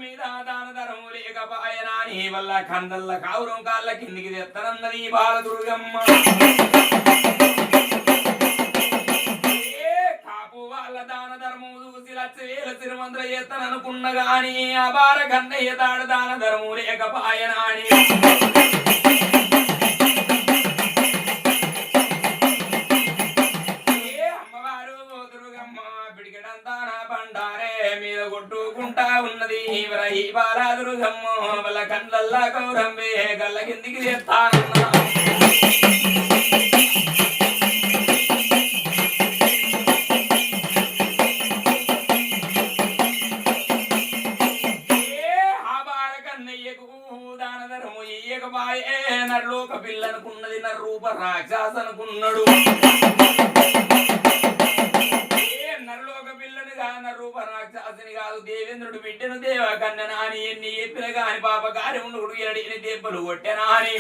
మీద దాన ధర్మము లేకపాయనా నీ వల్ల కందల్ల కావురం కాళ్ళ కిందికి తెత్తనన్నది బాలదుర్గమ్మ. కాపు వాళ్ళ దాన ధర్మము చూసి 1,00,000 సిరిమంత్ర చేస్తాననుకున్న గాని ఆ బాల కన్నయ్య తాడు దాన ధర్మము లేకపాయనా అని మీద కొట్టుకుంటా ఉన్నది ఈ బాలాదుర్గమ్మ వాళ్ళ కళ్ళల్లా గౌరమ్మే గల్ల కిందికి తెస్తానన్నా. ఆ బాలకన్నయ్యకు దాన ధర్మము ఇయ్యకపాయే నర్లోక పిల్లనుకున్నది నర్రూప రాక్షస అనుకున్నాడు. రూప రాక్షసుని కాదు దేవేంద్రుడు బిడ్డను దేవ కన్నెనా అని ఎన్ని చెప్పిన గాని పాప కార్యముడు ఎన్ని దెబ్బలు కొట్టెనా అని